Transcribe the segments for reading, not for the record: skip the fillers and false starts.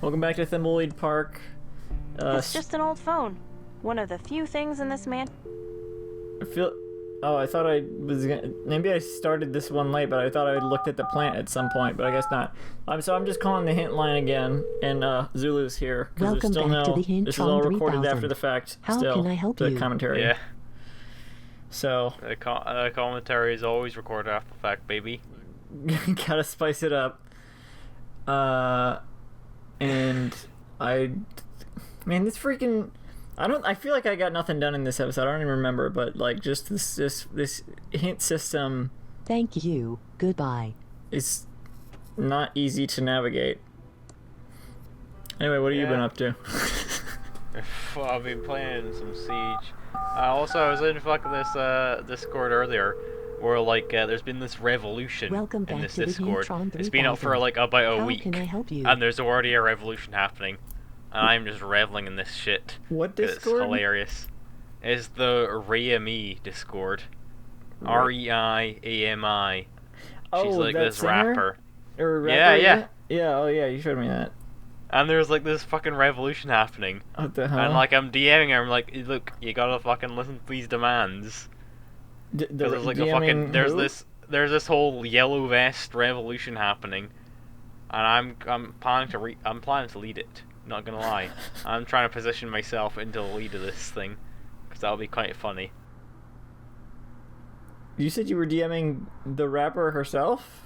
Welcome back to Thimbleweed Park. It's just an old phone. One of the few things in this man. I thought I was gonna... Maybe I started this one late, but I thought I looked at the plant at some point, but I guess not. So I'm just calling the hint line again, and Zulu's here. Welcome back to the hint-tron. This is all recorded after the fact. How still, can I help the you? commentary. Yeah. So... The commentary is always recorded after the fact, baby. Gotta spice it up. And man, this freaking... I feel like I got nothing done in this episode. I don't even remember, but like just this hint system. Thank you. Goodbye. Is not easy to navigate. Anyway, what have you been up to? Well, I've been playing some Siege. Also, I was in this Discord earlier, where like there's been this revolution Welcome in back this to the Discord. hint-tron It's been up for 3000. like about a How week, can I help you? and there's already a revolution happening, and I'm just reveling in this shit. What 'cause Discord? It's hilarious. It's the Rayami Discord. Reiami. She's like that this singer? rapper. Or rapper? Yeah. Yeah, oh yeah, you showed me that. And there's like this fucking revolution happening. What the hell? And like I'm DMing her, I'm like, look, you gotta fucking listen to these demands. Because there's like a fucking there's this whole yellow vest revolution happening, and I'm planning to lead it. Not gonna lie, I'm trying to position myself into the lead of this thing, because that'll be quite funny. You said you were DMing the rapper herself?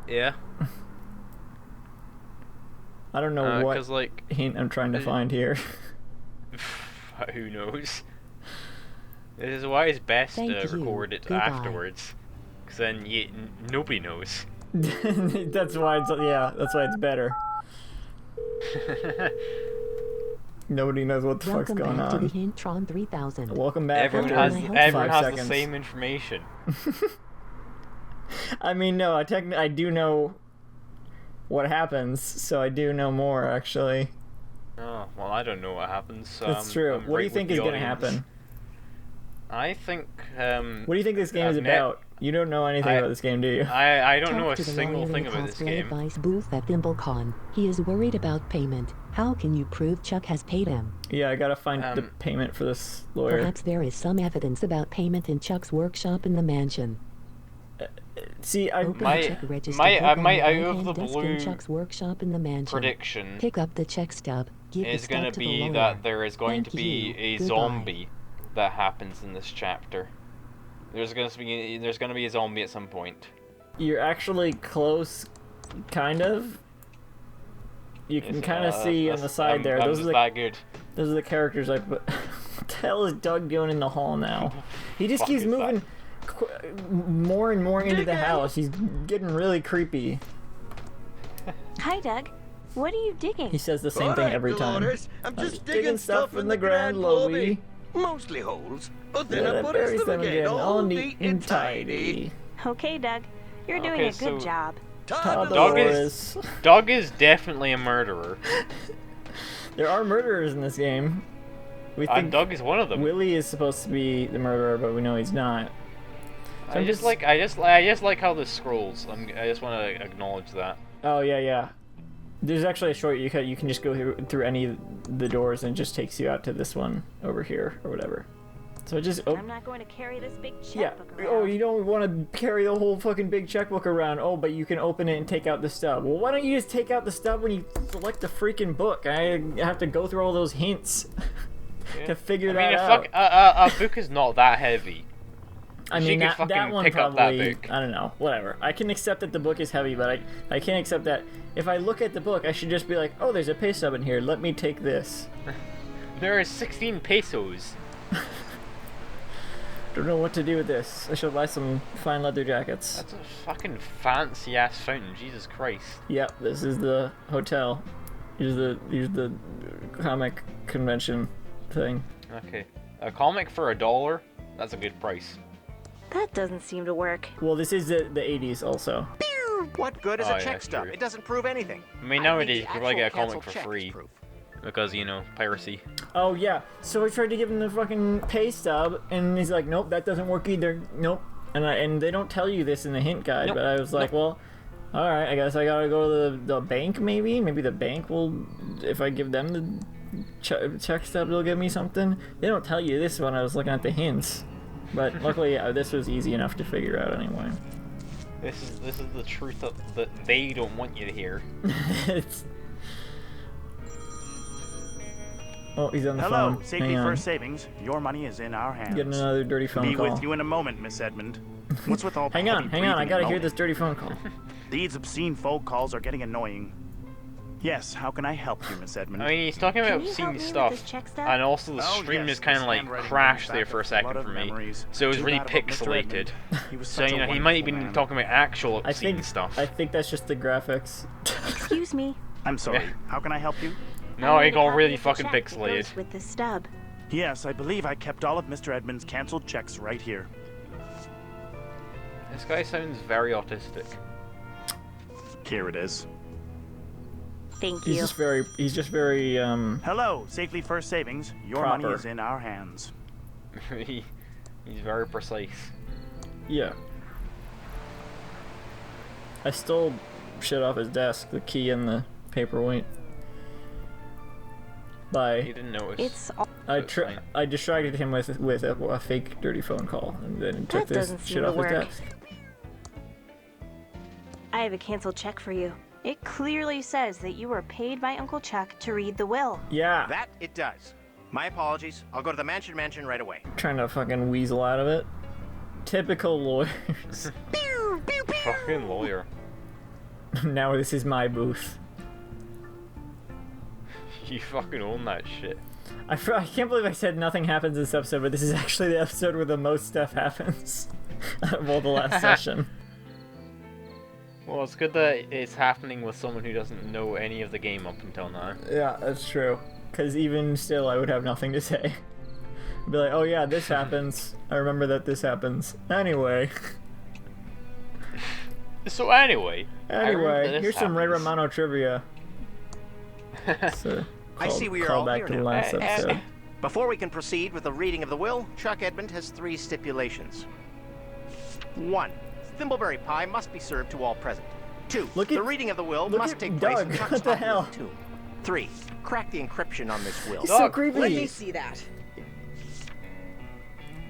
Yeah. I don't know what like, hint I'm trying to find here. who knows? This is why it's best to Thank you. record it Goodbye. afterwards, because then nobody knows. That's why it's better. Nobody knows what the fuck's Welcome going back to the on. hint-tron 3000. Welcome back. Everyone after has 5 the seconds. same information. I mean, no, I do know what happens, so I do know more actually. Oh, well, I don't know what happens. So That's true. I'm What do you right think with is the going to audience. happen? I think. What do you think this game is I've about? You don't know anything about this game, do you? I don't know Talk a to the single lawyer in thing the about this cosplay game. advice booth at ThimbleCon. He is worried about payment. How can you prove Chuck has paid him? Yeah, I gotta find the payment for this lawyer. Perhaps there is some evidence about payment in Chuck's workshop in the mansion. See, Open the My- check register. my- click on my- the out right-hand of the desk blue in Chuck's workshop in the mansion. Prediction Pick up the check stub. Give the is stub going to to the be lawyer. that there is going Thank to be you. a Goodbye. zombie that happens in this chapter. There's going to be a zombie at some point. You're actually close, kind of. You can kind of see on the side there. Those are that good. Those are the characters I put. What the hell is Doug doing in the hall now? He just Fuck keeps is that? moving more and more into the house. He's getting really creepy. Hi, Doug. What are you digging? He says the same thing every time. Dolores, I'm I'm just digging stuff in the grand grand lobby. Mostly holes, but then I put them again, all neat and tidy. Okay, Doug. You're doing Okay, a so- good job. Dog is Dog is definitely a murderer. There are murderers in this game. We And think Doug is one of them. Willie is supposed to be the murderer, but we know he's not. So I I'm just like how this scrolls. I just want to acknowledge that. Oh yeah. There's actually a short you can just go through any of the doors and it just takes you out to this one over here or whatever. So it just I'm not going to carry this big yeah. checkbook around. Oh, you don't want to carry the whole fucking big checkbook around. Oh, but you can open it and take out the stub. Well, why don't you just take out the stub when you select the freaking book? I have to go through all those hints to figure that out. A book is not that heavy. I She mean, could that fucking one pick up that probably, book. I don't know, whatever. I can accept that the book is heavy, but I can't accept that if I look at the book, I should just be like, oh, there's a pay stub in here, let me take this. There are 16 pesos. Don't know what to do with this. I should buy some fine leather jackets. That's a fucking fancy ass fountain. Jesus Christ. Yep, this is the hotel. Here's the comic convention thing. Okay, a comic for $1. That's a good price. That doesn't seem to work. Well, this is the 80s also. What good is Oh, a yeah, check stub? true. It doesn't prove anything. I mean, nowadays you can probably get a comic for free because piracy. Oh yeah, so I tried to give him the fucking pay stub, and he's like, nope, that doesn't work either. Nope. And they don't tell you this in the hint guide, Nope. but I was like, well, Alright, I guess I gotta go to the bank, maybe? Maybe the bank will... If I give them the check stub, they'll give me something? They don't tell you this when I was looking at the hints. But luckily, this was easy enough to figure out anyway. This is the truth that they don't want you to hear. It's... Oh, he's on the phone. phone. Safety First Savings. Your money is in our hands. Getting another dirty phone call. Be with you in a moment, Miss Edmund. What's with all the hang on, I gotta hear this dirty phone call. These obscene phone calls are getting annoying. Yes, how can I help you, Miss Edmund? I mean, he's talking about obscene stuff, and also the stream just kind of like crashed there for a second for me, so it was really pixelated. So you know, he might have been talking about actual obscene stuff. I think that's just the graphics. Excuse me. I'm sorry. How can I help you? No, it got really fucking pixelated. With the stub. Yes, I believe I kept all of Mr. Edmund's canceled checks right here. This guy sounds very autistic. Here it is. Thank you. He's just very Hello, Safely First Savings. Your money is in our hands. He's very precise. Yeah. I stole shit off his desk, the key and the paperweight. He didn't notice. I distracted him with a fake dirty phone call and then took this shit off his desk. I have a canceled check for you. It clearly says that you were paid by Uncle Chuck to read the will. Yeah. That it does. My apologies. I'll go to the mansion right away. Trying to fucking weasel out of it. Typical lawyers. Fucking lawyer. Now this is my booth. You fucking own that shit. I can't believe I said nothing happens in this episode, but this is actually the episode where the most stuff happens out of all the last session. Well, it's good that it's happening with someone who doesn't know any of the game up until now. Yeah, that's true. Because even still, I would have nothing to say. I'd be like, oh yeah, this happens. I remember that this happens. Anyway. So anyway. Here's some Ray Romano trivia. I see we are all back here to the now. last episode. Before we can proceed with the reading of the will, Chuck Edmund has 3 stipulations. 1. Thimbleberry pie must be served to all present. 2. The reading of the will must take place in Chuck's what the hell? 2. 3. Crack the encryption on this will. He's so creepy. Let me see that.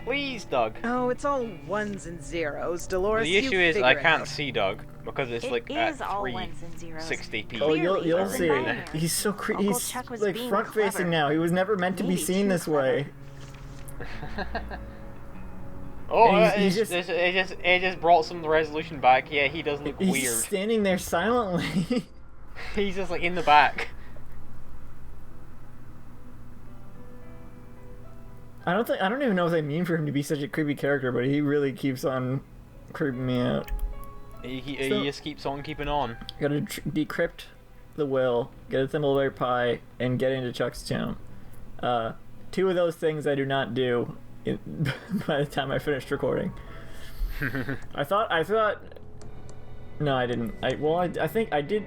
Please, Doug. Oh, it's all ones and zeros. Dolores, the issue is I can't see Doug because it's like at all ones and zeros. 360p. Oh, you'll see. He's so creepy. He's like front facing now. He was never meant to be seen this way. Oh, it just brought some of the resolution back. Yeah, he does look weird. He's standing there silently. He's just like in the back. I don't even know what they mean for him to be such a creepy character, but he really keeps on creeping me out. He just keeps on keeping on. Gotta decrypt the will, get a Thimbleweed pie, and get into Chuck's tomb. 2 of those things I do not do by the time I finished recording. I thought. No, I didn't. I think I did.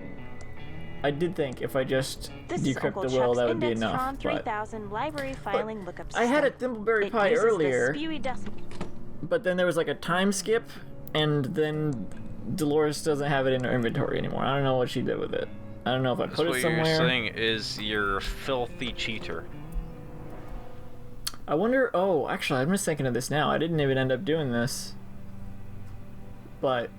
I did think if I just decrypt the will, that would be enough. But I had a Thimbleberry pie earlier, but then there was like a time skip, and then Dolores doesn't have it in her inventory anymore. I don't know what she did with it. I don't know if I put it somewhere. What you're saying is you're a filthy cheater. I wonder. Oh, actually, I'm just thinking of this now. I didn't even end up doing this, but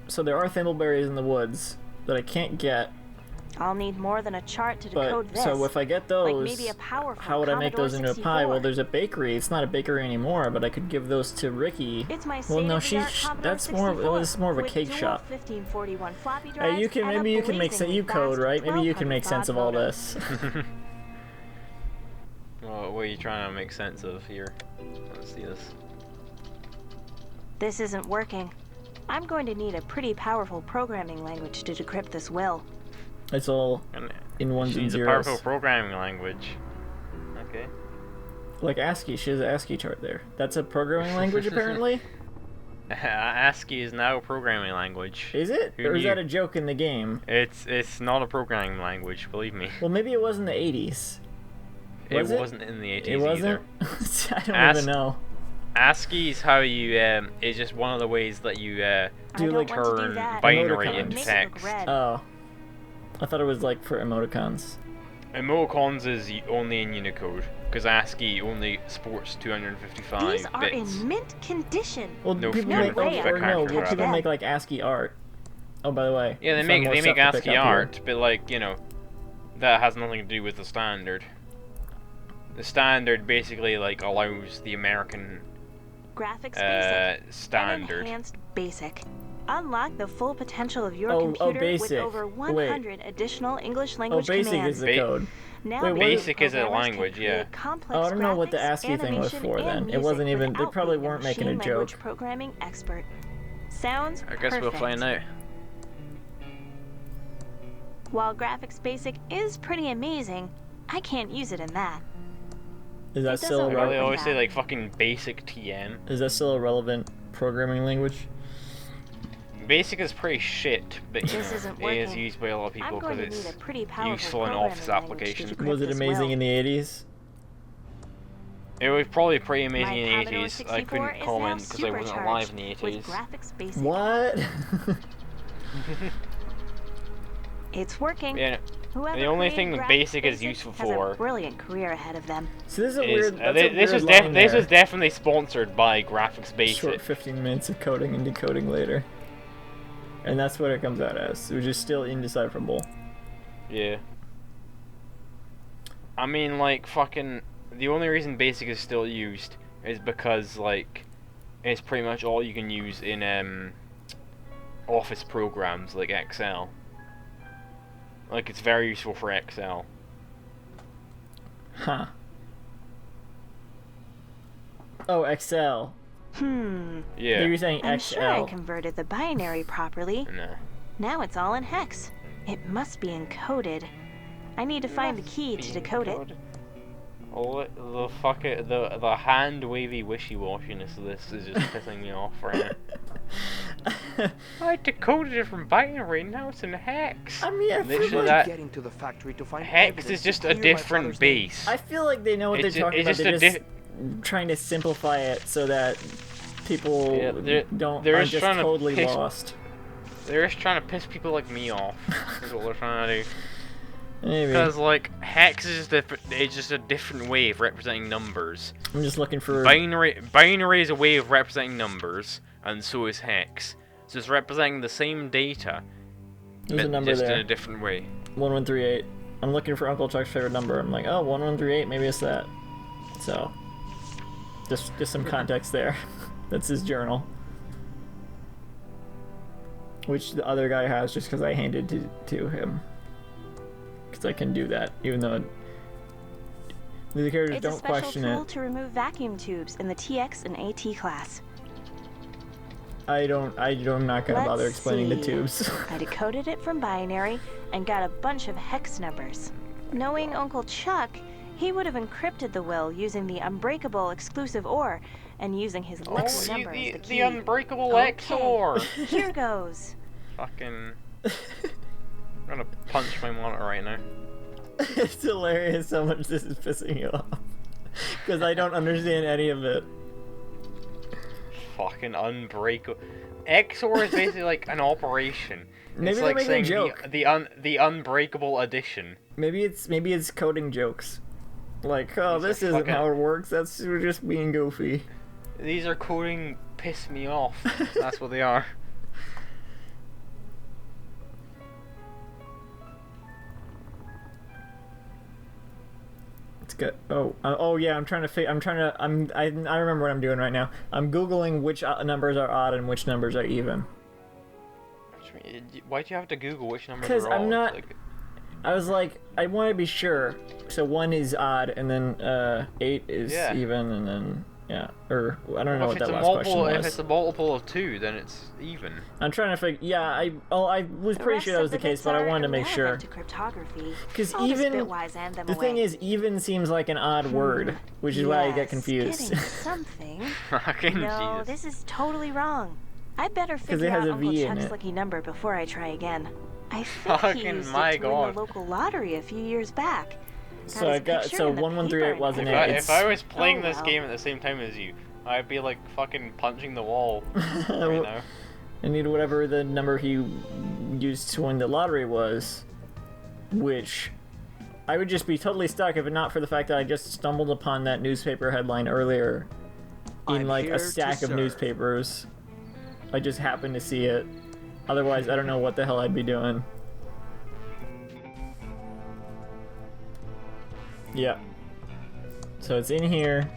so there are thimbleberries in the woods that I can't get. I'll need more than a chart to decode this. So if I get those, like maybe a powerful how would I make those into a pie? 64. Well, there's a bakery. It's not a bakery anymore, but I could give those to Ricky. It's my well, no, that's more of a cake shop. 1541 floppy drives Hey, maybe you can make sense. You code, right? Maybe you can make sense of all this. Well, what are you trying to make sense of here? Let's see this. This isn't working. I'm going to need a pretty powerful programming language to decrypt this will. It's all in ones and zeros. A powerful programming language. Okay. Like ASCII, she has an ASCII chart there. That's a programming language, apparently? ASCII is now a programming language. Is it? Who or knew? Is that a joke in the game? It's not a programming language, believe me. Well, maybe it was in the 80s. It wasn't in the 80s It wasn't? either. I don't even know. ASCII is how you, is just one of the ways that you, turn binary into text. Oh. I thought it was like for emoticons. Emoticons is only in Unicode, because ASCII only supports 255 bits. These are in mint condition. Well, people make like ASCII art. Oh, by the way. Yeah, they make ASCII art, but like, you know, that has nothing to do with the standard. The standard basically like allows the American graphics basic standard. And enhanced basic. Unlock the full potential of your computer with over 100 additional English language commands. Basic is the code. Now basic is a language, yeah. Oh, I don't know what the ASCII thing was for then. It wasn't even. They probably weren't making a joke. Programming expert. Sounds I guess we'll find out. While graphics basic is pretty amazing, I can't use it in that. Is that still relevant? They always say like fucking basic TM. Is that still a relevant programming language? Basic is pretty shit, but you know, it is used by a lot of people because it's useful in office applications. Was it amazing in the 80s? It was probably pretty amazing in the 80s. I couldn't comment because I wasn't alive in the 80s. What? It's working. Yeah. The only thing basic is useful for. A brilliant career ahead of them. So this is a weird. This was definitely sponsored by Graphics Basic. Short 15 minutes of coding and decoding later. And that's what it comes out as, which is still indecipherable. Yeah. I mean, like, fucking... The only reason BASIC is still used is because, like, it's pretty much all you can use in, office programs, like Excel. Like, it's very useful for Excel. Huh. Oh, Excel. Yeah. You're saying I'm XL. sure I converted the binary properly. No. Now it's all in hex. It must be encoded. I need to find the key to decode it. Oh, the hand wavy wishy-washiness of this is just pissing me off right now. I decoded it from binary, now it's in hex. I mean, getting to the factory to find hex is just a different base. I feel like they know what they're talking about. They're just trying to simplify it so that people aren't just totally lost. They're just trying to piss people like me off. That's what they're trying to do. Maybe. Because like hex is just a different way of representing numbers. I'm just looking for binary is a way of representing numbers, and so is hex. So it's representing the same data, There's a number just there. in a different way. 1138. I'm looking for Uncle Chuck's favorite number. I'm like, oh, 1138. Maybe it's that. So, just some context there. That's his journal, which the other guy has just because I handed to him. Because I can do that, even though the characters don't question it. It's a special tool to remove vacuum tubes in the TX and AT class. I'm not gonna bother explaining the tubes. I decoded it from binary and got a bunch of hex numbers. Knowing Uncle Chuck, he would have encrypted the will using the unbreakable exclusive OR and using his lowest number as the key. The unbreakable XOR. Here goes. Fucking. I'm gonna punch my monitor right now. It's hilarious how much this is pissing you off. Because I don't understand any of it. Fucking unbreakable. XOR is basically like an operation. Maybe it's they're like making saying a joke. The unbreakable addition. Maybe it's coding jokes. Like, oh, this isn't how it works. We're just being goofy. These are coding piss me off. That's what they are. It's good. Oh yeah. I remember what I'm doing right now. I'm googling which numbers are odd and which numbers are even. Why'd you have to Google which numbers are odd? Because I'm not. I was like, I want to be sure. So 1 is odd, and then 8 is even, and then or I don't know what that last question was. If it's a multiple of 2, then it's even. I'm trying to figure. Yeah, I was pretty sure that was the case, but I wanted to make sure. Because even the thing is, even seems like an odd word, which is why I get confused. Something. No, this is totally wrong. I better figure out Uncle Chuck's lucky number before I try again. I think he used it to win the local lottery a few years back. So 1138 wasn't it. If I was playing this game at the same time as you, I'd be like fucking punching the wall right now. I need whatever the number he used to win the lottery was, which I would just be totally stuck if not for the fact that I just stumbled upon that newspaper headline earlier in like a stack of newspapers. I just happened to see it. Otherwise, I don't know what the hell I'd be doing. Yeah. So it's in here.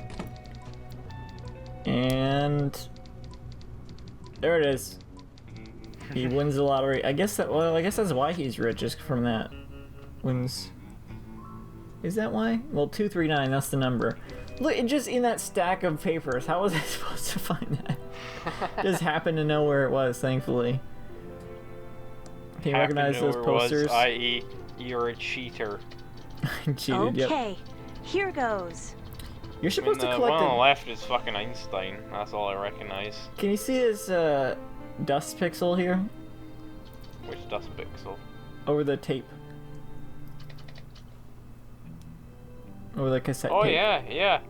And there it is. He wins the lottery. I guess that's why he's rich, is from that. Wins. Is that why? Well, 239, that's the number. Look, it just in that stack of papers. How was I supposed to find that? Just happened to know where it was, thankfully. Can you recognize those posters? I.e., you're a cheater. I cheated, okay, here goes. You're supposed to collect the one on the left is fucking Einstein. That's all I recognize. Can you see his dust pixel here? Which dust pixel? Over the tape. Over the cassette tape. Oh yeah.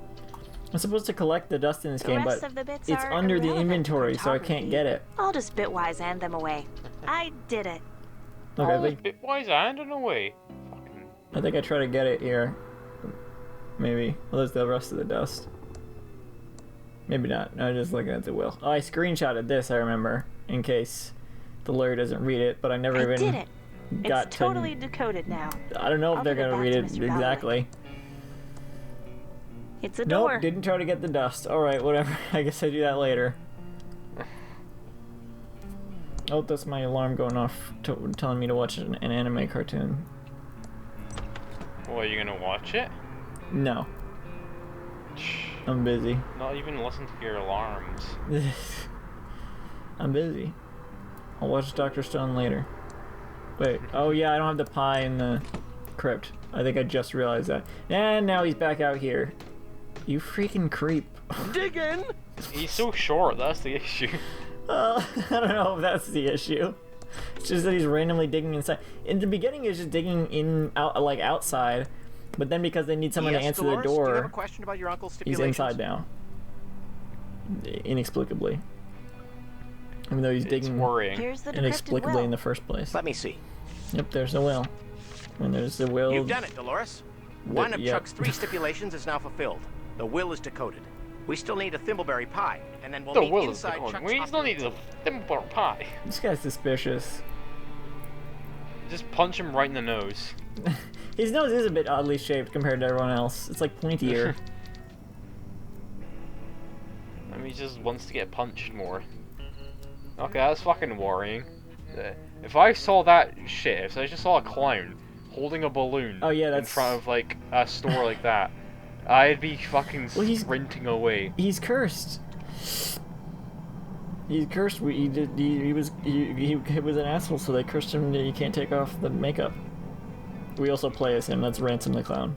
I'm supposed to collect the dust in this game, but it's under the inventory, so I can't get it. I'll just bitwise hand them away. I did it. Okay, bitwise handing away. I think I try to get it here. Maybe. Well, there's the rest of the dust. Maybe not. I'm just looking at the wheel. Oh, I screenshotted this, I remember, in case the lawyer doesn't read it, but I never even did it. got it's totally decoded now. I don't know if they're gonna read it exactly. It's a door. Nope, didn't try to get the dust. Alright, whatever. I guess I do that later. Oh, that's my alarm going off, telling me to watch an anime cartoon. Well, are you gonna watch it? No. I'm busy. Not even listen to your alarms. I'm busy. I'll watch Dr. Stone later. Wait, oh yeah, I don't have the pie in the crypt. I think I just realized that. And now he's back out here. You freaking creep. Dig in! He's so short, that's the issue. I don't know if that's the issue. It's just that he's randomly digging inside. In the beginning, he's just digging like outside, but then because they need someone to answer the door, do you have a question about your uncle's he's inside now. Inexplicably. Even though he's digging inexplicably in the first place. Let me see. Yep, there's the will. When there's the will... You've done it, Dolores. One of Chuck's 3 stipulations is now fulfilled. The will is decoded. We still need a thimbleberry pie, and then we'll meet inside Chuck's... We still need a thimbleberry pie. This guy's suspicious. Just punch him right in the nose. His nose is a bit oddly shaped compared to everyone else. It's like pointier. I mean, he just wants to get punched more. Okay, that's fucking worrying. If I saw that shit, if I just saw a clown holding a balloon in front of like a store like that, I'd be fucking sprinting away. He's cursed. He's cursed. He was an asshole, so they cursed him that he can't take off the makeup. We also play as him. That's Ransom the Clown.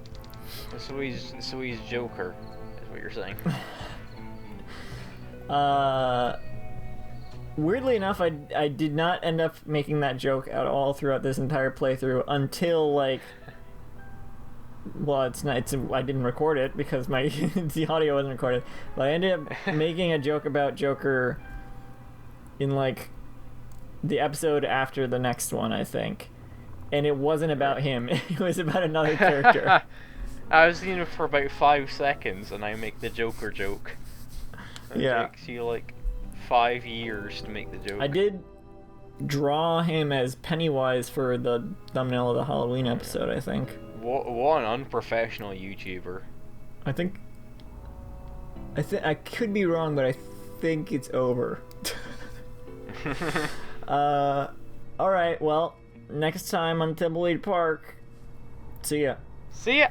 So he's Joker, is what you're saying. Weirdly enough, I did not end up making that joke at all throughout this entire playthrough until like, well, I didn't record it because the audio wasn't recorded. But I ended up making a joke about Joker in like the episode after the next one, I think, and it wasn't about him. It was about another character. I was in it for about 5 seconds, and I make the Joker joke. It takes you like 5 years to make the joke. I did draw him as Pennywise for the thumbnail of the Halloween episode, I think. What an unprofessional YouTuber. I could be wrong, but I think it's over. Alright, well, next time on Thimbleweed Park, see ya. See ya!